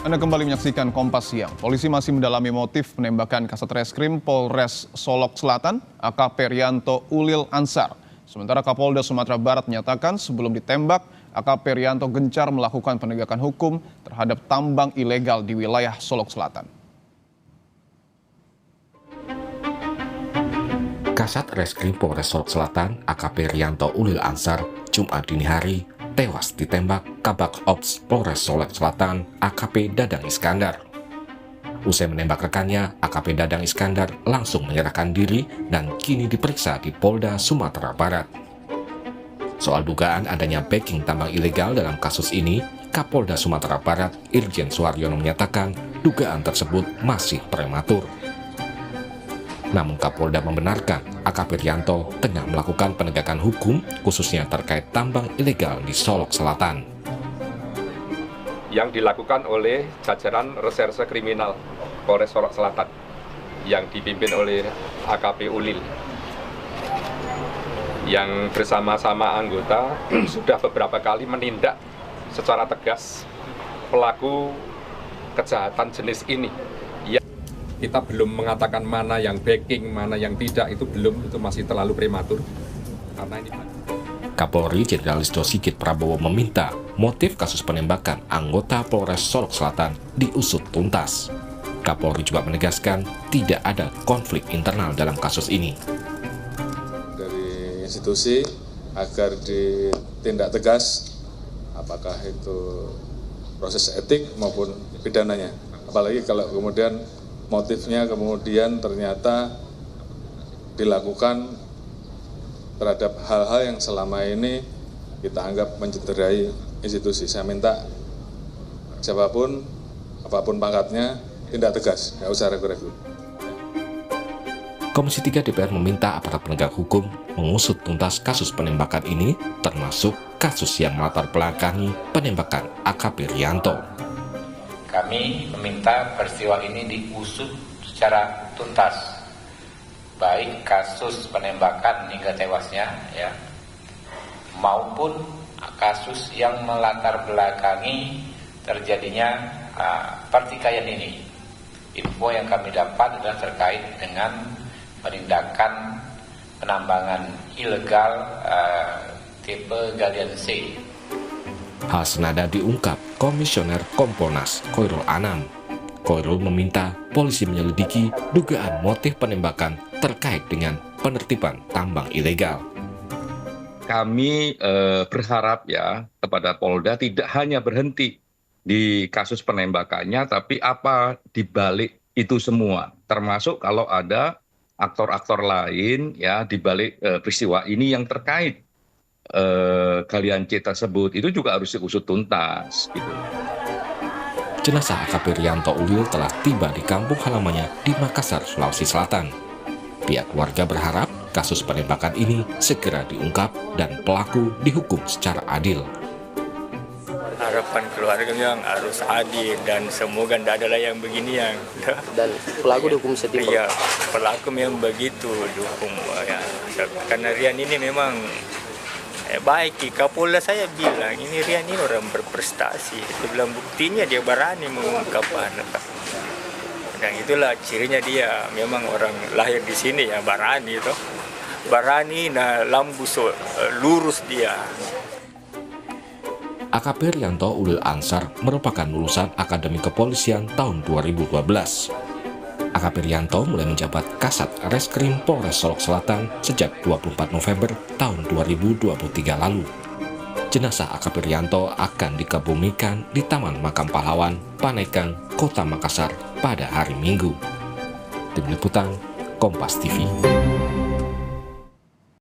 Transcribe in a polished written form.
Anda kembali menyaksikan Kompas Siang. Polisi masih mendalami motif penembakan Kasat Reskrim Polres Solok Selatan, AKP Rianto Ulil Ansar. Sementara Kapolda Sumatera Barat menyatakan sebelum ditembak, AKP Rianto gencar melakukan penegakan hukum terhadap tambang ilegal di wilayah Solok Selatan. Kasat Reskrim Polres Solok Selatan, AKP Rianto Ulil Ansar, Jumat dini hari, tewas ditembak Kabak Ops Polres Solok Selatan, AKP Dadang Iskandar. Usai menembak rekannya, AKP Dadang Iskandar langsung menyerahkan diri dan kini diperiksa di Polda Sumatera Barat. Soal dugaan adanya backing tambang ilegal dalam kasus ini, Kapolda Sumatera Barat, Irjen Suharyono menyatakan dugaan tersebut masih prematur. Namun Kapolda membenarkan AKP Rianto tengah melakukan penegakan hukum khususnya terkait tambang ilegal di Solok Selatan. Yang dilakukan oleh jajaran Reserse Kriminal Polres Solok Selatan yang dipimpin oleh AKP Ulil, yang bersama-sama anggota sudah beberapa kali menindak secara tegas pelaku kejahatan jenis ini. Kita belum mengatakan mana yang backing, mana yang tidak, itu masih terlalu prematur. Karena ini Kapolri Jenderal Listio Sigit Prabowo meminta motif kasus penembakan anggota Polres Solok Selatan diusut tuntas. Kapolri juga menegaskan tidak ada konflik internal dalam kasus ini. Dari institusi agar ditindak tegas, apakah itu proses etik maupun pidananya. Apalagi kalau kemudian motifnya kemudian ternyata dilakukan terhadap hal-hal yang selama ini kita anggap mencederai institusi. Saya minta siapapun, apapun pangkatnya, tindak tegas, nggak usah ragu-ragu. Komisi 3 DPR meminta aparat penegak hukum mengusut tuntas kasus penembakan ini, termasuk kasus yang melatar belakangi penembakan AKP Rianto. Kami meminta peristiwa ini diusut secara tuntas, baik kasus penembakan hingga tewasnya, maupun kasus yang melatar belakangi terjadinya pertikaian ini. Info yang kami dapat adalah terkait dengan penindakan penambangan ilegal tipe galian C. Hal senada diungkap Komisioner Kompolnas Khoirul Anam. Khoirul meminta polisi menyelidiki dugaan motif penembakan terkait dengan penertiban tambang ilegal. kami berharap ya kepada Polda tidak hanya berhenti di kasus penembakannya, tapi apa dibalik itu semua, termasuk kalau ada aktor-aktor lain ya dibalik peristiwa ini yang terkait galian C tersebut, itu juga harus diusut tuntas gitu. Jenazah AKP Rianto Ulil telah tiba di kampung halamannya di Makassar, Sulawesi Selatan. Pihak keluarga berharap kasus penembakan ini segera diungkap dan pelaku dihukum secara adil. Harapan keluarga yang harus adil dan semoga tidak ada yang beginian. Dan pelaku dihukum setimpal. Iya, pelaku memang begitu dihukum ya. Karena Rian ini memang baik. Kapolda saya bilang ini Rian ini orang berprestasi. Dia bilang buktinya dia berani mengungkapkan. Dan itulah cirinya dia memang orang lahir di sini ya, berani itu. Berani, nah lambu lurus dia. AKP Rianto Ulil Ansar merupakan lulusan Akademi Kepolisian tahun 2012. AKP Rianto mulai menjabat Kasat Reskrim Polres Solok Selatan sejak 24 November tahun 2023 lalu. Jenazah AKP Rianto akan dikebumikan di Taman Makam Pahlawan, Panekang, Kota Makassar pada hari Minggu. Tim Liputan, Kompas TV.